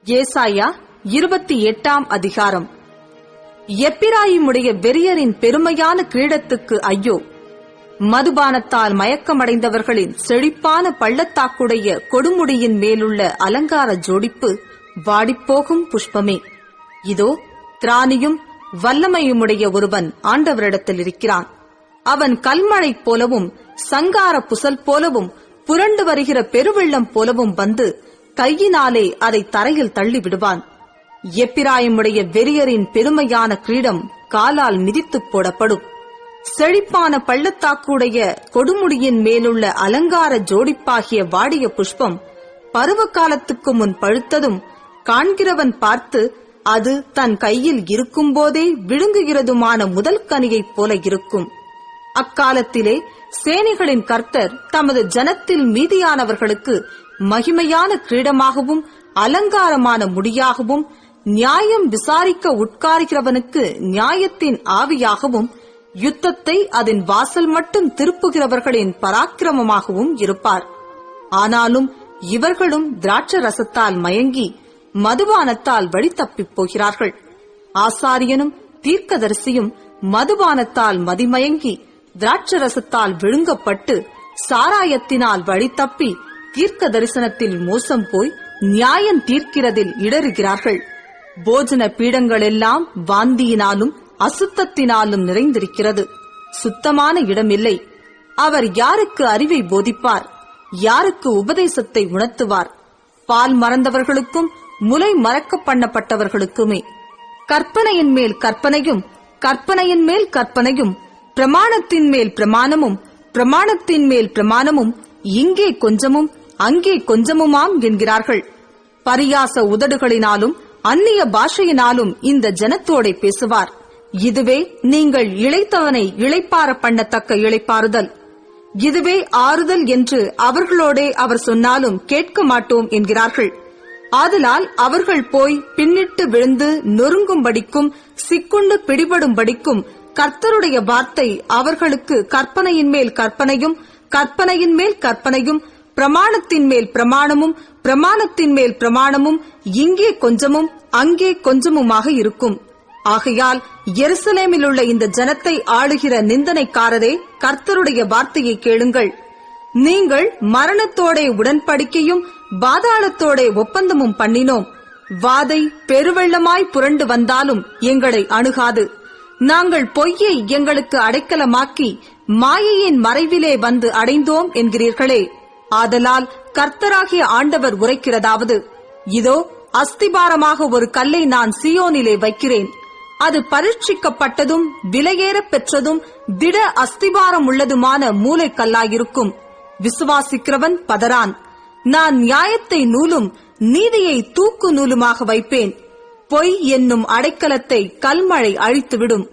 ஏசாயா 28 அதிகாரம். எப்பிராயிமுடைய வெறியரின் பெருமையான கிரீடத்துக்கு ஐயோ! மதுபானத்தால் மயக்கமடைந்தவர்களின் செழிப்பான பள்ளத்தாக்குடைய கொடுமுடியின் மேலுள்ள அலங்கார ஜோடிப்பு வாடிப்போகும் புஷ்பமே. இதோ திராணியும் வல்லமையுமுடைய ஒருவன் ஆண்டவரிடத்தில் இருக்கிறான். அவன் கல்மழை போலவும் சங்கார புசல் போலவும் புரண்டு வருகிற பெருவெள்ளம் போலவும் வந்து கையினாலே அதை தரையில் தள்ளி விடுவான். எப்பிராயிமுடைய வெறியரின் பெருமையான கிரீடம் காலால் மிதித்துப் போடப்படும். செழிப்பான பள்ளத்தாக்குடைய கொடுமுடியின் மேலுள்ள அலங்கார ஜோடிப்பாகிய வாடிய புஷ்பம் பருவ காலத்துக்கு முன் பழுத்ததும் காண்கிறவன் பார்த்து அது தன் கையில் இருக்கும்போதே விழுங்குகிறதுமான முதல் கனியைப் போல இருக்கும். அக்காலத்திலே சேனைகளின் கர்த்தர் தமது ஜனத்தில் மீதியானவர்களுக்கு மகிமையான கிரீடமாகவும் அலங்காரமான முடியாகவும் நியாயம் விசாரிக்க உட்காருகிறவனுக்கு நியாயத்தின் ஆவியாகவும் யுத்தத்தை அதன் வாசல் மட்டும் திருப்புகிறவர்களின் பராக்கிரமமாகவும் இருப்பார். ஆனாலும் இவர்களும் திராட்சை ரசத்தால் மயங்கி மதுபானத்தால் வழி தப்பிப் போகிறார்கள். ஆசாரியனும் தீர்க்கதரிசியும் மதுபானத்தால் மதிமயங்கி திராட்சை ரசத்தால் விழுங்கப்பட்டு சாராயத்தினால் வழி தப்பி தீர்க்க தரிசனத்தில் மோசம் போய் நியாயம் தீர்க்கிறதில் இடறுகிறார்கள். போஜன பீடங்கள் எல்லாம் வாந்தியினாலும் அசுத்தத்தினாலும் நிறைந்திருக்கிறது. சுத்தமான இடமில்லை. அவர் யாருக்கு அறிவை போதிப்பார்? யாருக்கு உபதேசத்தை உணர்த்துவார்? பால் மறந்தவர்களுக்கும் முலை மறக்க பண்ணப்பட்டவர்களுக்குமே. கற்பனையின் மேல் கற்பனையும் கற்பனையின் மேல் கற்பனையும் பிரமாணத்தின் மேல் பிரமாணமும் பிரமாணத்தின் மேல் பிரமாணமும் இங்கே கொஞ்சமும் அங்கே கொஞ்சமுமாம் என்கிறார்கள். பரியாச உதடுகளினாலும் அந்நிய பாஷையினாலும் இந்த ஜனத்தோடே பேசுவார். இதுவே நீங்கள் இளைத்தவனை இளைப்பார பண்ணத்தக்க இளைப்பாறுதல். இதுவே ஆறுதல் என்று அவர்களோடே அவர் சொன்னாலும் கேட்க மாட்டோம் என்கிறார்கள். ஆதலால் அவர்கள் போய் பின்னிட்டு விழுந்து நொறுங்கும்படிக்கும் சிக்குண்டு பிடிபடும்படிக்கும் கர்த்தருடைய வார்த்தை அவர்களுக்கு கற்பனையின் மேல் கற்பனையும் கற்பனையின் மேல் கற்பனையும் பிரமாணத்தின் மேல் பிரமாணமும் பிரமாணத்தின் மேல் பிரமாணமும் இங்கே கொஞ்சமும் அங்கே கொஞ்சமுமாக இருக்கும். ஆகையால் எருசலேமில் உள்ள இந்த ஜனத்தை ஆளுகிற நிந்தனைக்காரரே, கர்த்தருடைய வார்த்தையை கேளுங்கள். நீங்கள் மரணத்தோடே உடன்படிக்கையும் பாதாளத்தோடே ஒப்பந்தமும் பண்ணினோம். வாதை பெருவெள்ளமாய் புரண்டு வந்தாலும் எங்களை அணுகாது. நாங்கள் பொய்யை எங்களுக்கு அடைக்கலமாக்கி மாயையின் மறைவிலே வந்து அடைந்தோம் என்கிறீர்களே. ஆதலால் கர்த்தராகிய ஆண்டவர் உரைக்கிறதாவது: இதோ அஸ்திபாரமாக ஒரு கல்லை நான் சீயோனிலே வைக்கிறேன். அது பரீட்சிக்கப்பட்டதும் விலையேறப் பெற்றதும் திட அஸ்திபாரம் உள்ளதுமான மூலைக்கல்லாயிருக்கும். விசுவாசிக்கிறவன் பதறான். நான் நியாயத்தை நூலும் நீதியை தூக்கு நூலுமாக வைப்பேன். பொய் என்னும் அடைக்கலத்தை கல்மழை அழித்துவிடும்.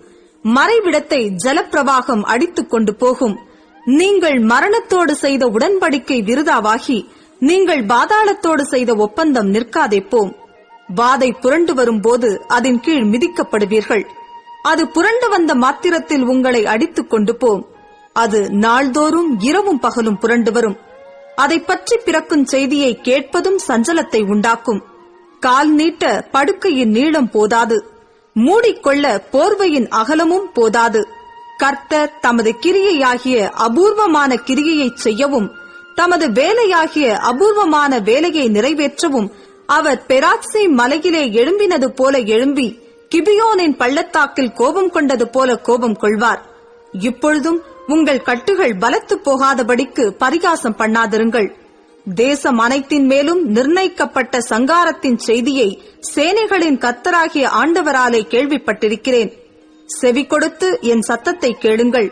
மறைவிடத்தை ஜலப்பிரவாகம் அடித்துக் கொண்டு போகும். நீங்கள் மரணத்தோடு செய்த உடன்படிக்கை விருதாவாகி நீங்கள் பாதாளத்தோடு செய்த ஒப்பந்தம் நிற்காதே போம். வாதை புரண்டு வரும்போது அதன் கீழ் மிதிக்கப்படுவீர்கள். அது புரண்டு வந்த மாத்திரத்தில் உங்களை அடித்துக் கொண்டு போம். அது நாள்தோறும் இரவும் பகலும் புரண்டு வரும். அதை பற்றி பிறக்கும் செய்தியை கேட்பதும் சஞ்சலத்தை உண்டாக்கும். கால் நீட்ட படுக்கையின் நீளம் போதாது. மூடிக்கொள்ள போர்வையின் அகலமும் போதாது. கர்த்தர் தமது கிரியையாகிய அபூர்வமான கிரியையை செய்யவும் தமது வேலையாகிய அபூர்வமான வேலையை நிறைவேற்றவும் அவர் பெராத்சி மலையிலே எழும்பினது போல எழும்பி கிபியோனின் பள்ளத்தாக்கில் கோபம் கொண்டது போல கோபம் கொள்வார். இப்பொழுதும் உங்கள் கட்டுகள் பலத்து போகாதபடிக்கு பரிகாசம் பண்ணாதிருங்கள். தேசம் அனைத்தின் மேலும் நிர்ணயிக்கப்பட்ட சங்காரத்தின் செய்தியை சேனைகளின் கர்த்தராகிய ஆண்டவராலே கேள்விப்பட்டிருக்கிறேன். செவி கொடுத்து என் சத்தத்தை கேளுங்கள்.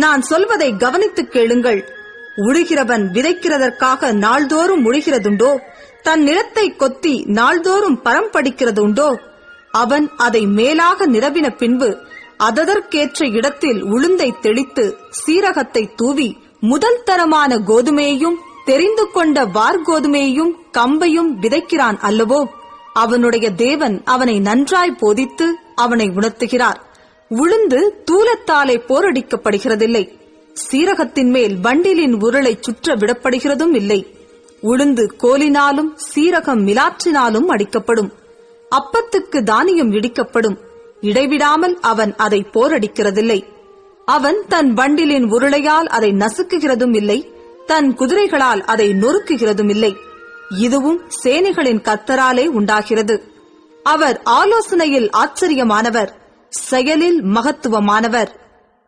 நான் சொல்வதை கவனித்துக் கேளுங்கள். உழுகிறவன் விதைக்கிறதற்காக நாள்தோறும் உழுகிறதுண்டோ? தன் நிலத்தை கொத்தி நாள்தோறும் பரம் படிக்கிறதுண்டோ? அவன் அதை மேலாக நிரவின பின்பு அதற்கேற்ற இடத்தில் உளுந்தை தெளித்து சீரகத்தை தூவி முதல் தரமான கோதுமையையும் தெரிந்து கொண்ட வார்கோதுமையையும் கம்பையும் விதைக்கிறான் அல்லவோ? அவனுடைய தேவன் அவனை நன்றாய் போதித்து அவனை உணர்த்துகிறார். உளுந்து தூலத்தாலே போரடிக்கப்படுகிறதில்லை. சீரகத்தின் மேல் வண்டிலின் உருளை சுற்ற விடப்படுகிறதும் இல்லை. உளுந்து கோலினாலும் சீரகம் மிலாற்றினாலும் அடிக்கப்படும். அப்பத்துக்கு தானியம் இடிக்கப்படும். இடைவிடாமல் அவன் அதை போரடிக்கிறதில்லை. அவன் தன் வண்டிலின் உருளையால் அதை நசுக்குகிறதும் இல்லை, தன் குதிரைகளால் அதை நொறுக்குகிறதும் இல்லை. இதுவும் சேனைகளின் கர்த்தராலே உண்டாகிறது. அவர் ஆலோசனையில் ஆச்சரியமானவர், செயலில் மகத்துவமானவர்.